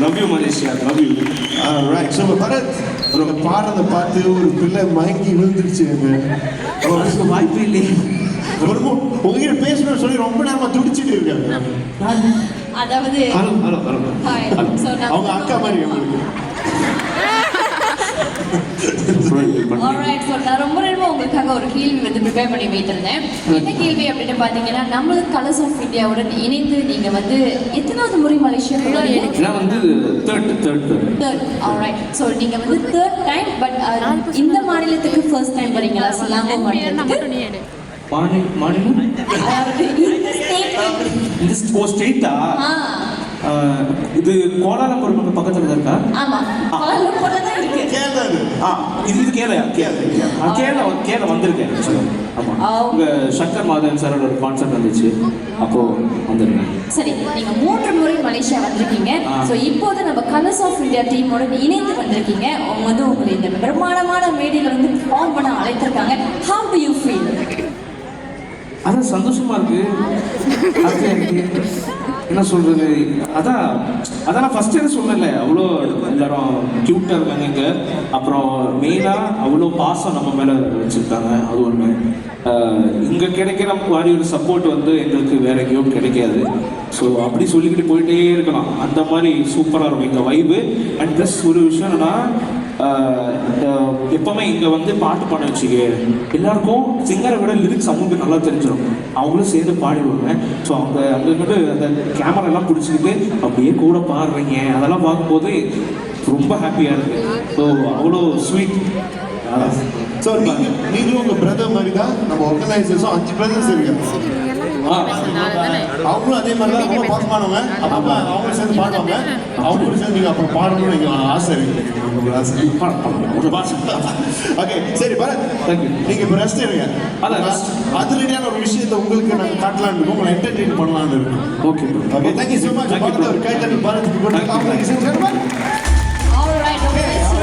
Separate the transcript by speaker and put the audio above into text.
Speaker 1: Love you Malaysia, love you.
Speaker 2: Right. So Bharath ஒரு பாடுறதை பார்த்து ஒரு பிள்ளை மயங்கி விழுந்துருச்சு.
Speaker 1: அதுக்கு வாய்ப்பு இல்லையே.
Speaker 2: உங்ககிட்ட பேசணும்னு சொல்லி ரொம்ப நேரமா துடிச்சிட்டு இருக்காங்க.
Speaker 3: அதாவது
Speaker 1: ஹலோ ஹலோ ஹலோ.
Speaker 2: அவங்க அக்கா மாதிரி உங்களுக்கு.
Speaker 3: ஆல்ரைட். ஸோ நான் ரொம்ப நேரமாக உங்களுக்காக ஒரு கேள்வி வந்து ப்ரிப்பேர் பண்ணி வைத்திருந்தேன். என்ன கேள்வி அப்படின்னு பார்த்தீங்கன்னா, நம்ம கலர்ஸ் ஆஃப் இந்தியாவுடன் இணைந்து நீங்கள் வந்து எத்தனாவது முறை மலேசியா போகிறீங்க?
Speaker 1: நான் வந்து தேர்ட்.
Speaker 3: ஆல்ரைட். ஸோ நீங்கள் வந்து தேர்ட் டைம், பட் இந்த மாநிலத்துக்கு ஃபர்ஸ்ட் டைம் வரீங்களா? சிலாங்கூர் மாநிலத்துக்கு.
Speaker 1: மாநிலம்
Speaker 3: அதாவது இந்த
Speaker 1: ஸ்டேட்டா? இது கோலாலம்பூர் பக்கத்துல இருக்கா?
Speaker 3: ஆமா, கோலாலம்பூர்ல தான் இருக்கு.
Speaker 1: இது கேரளா வந்திருக்கேன். ஆமா, உங்க சங்கர் மாதவன் சாரோட ஒரு கான்சர்ட் வந்துச்சு, அப்போ வந்திருக்கேன்.
Speaker 3: சரி, நீங்க 3 முறை மலேசியா வந்திருக்கீங்க. ஸோ இப்போது நம்ம கலர்ஸ் ஆஃப் இந்தியா டீமோட இணைந்து வந்திருக்கீங்க. அவங்க வந்து உங்களை இந்த பிரம்மாண்டமான மேடையில வந்து பெர்ஃபார்ம் பண்ண அழைத்திருக்காங்க. How do you feel?
Speaker 1: அதான் சந்தோஷமா இருக்கு. என்ன சொல்றது, அதான் ஃபர்ஸ்ட் என்ன சொன்னேன்ல, அவ்வளோ எல்லாரும் கியூட்டா இருக்காங்க இங்க. அப்புறம் மெயினா அவ்வளோ பாசம் நம்ம மேல வச்சிருக்காங்க, அது ஒண்ணு. இங்க கிடைக்கிற மாதிரி ஒரு சப்போர்ட் வந்து எங்களுக்கு வேற எங்கேயும் கிடைக்காது. ஸோ அப்படி சொல்லிக்கிட்டு போயிட்டே இருக்கலாம். அந்த மாதிரி சூப்பராக இருக்கும் இங்கே வைபு. அண்ட் ப்ளஸ் ஒரு விஷயம் என்னன்னா, எப்பவுமே இங்கே வந்து பாட்டு பாட வச்சுக்க எல்லாருக்கும் சிங்கரை விட லிரிக்ஸ் அவங்களுக்கு நல்லா தெரிஞ்சிடும். அவங்களும் சேர்ந்து பாடிடுவாங்க. ஸோ அவங்க அங்கே அந்த கேமராலாம் பிடிச்சிக்கிட்டு அப்படியே கூட பாடுறீங்க, அதெல்லாம் பார்க்கும்போது ரொம்ப ஹாப்பியாக இருக்கு. ஸோ அவ்வளோ ஸ்வீட்.
Speaker 2: ஸோ நீங்களும் உங்கள் பிரதர் மாதிரி தான். நம்ம ஆர்கனைசர்ஸும் 5 பிரதர்ஸ் இருக்காங்க. அவங்களும் அதே மாதிரி தான் ரொம்ப பாசமானவங்க. அப்போ அவங்களும் சேர்ந்து பாடுவாங்க. அவங்களும் சேர்ந்து நீங்கள் அப்புறம் பாடணும்னு எங்கள் ஆசை இருக்குது. உங்களுக்கு ஆசை ஓகே. சரி பரத், நீங்கள் இப்போ ரெஸ்ட் எடுங்க. அதிரடியான ஒரு விஷயத்தை உங்களுக்கு நாங்கள் காட்டலான்னு இருக்கோம், உங்களை என்டர்டெயின் பண்ணலான்னு இருக்கோம்.
Speaker 1: Okay
Speaker 2: okay, thank you so much. ஒரு கை தட்டி பாரத்துக்கு போட்டு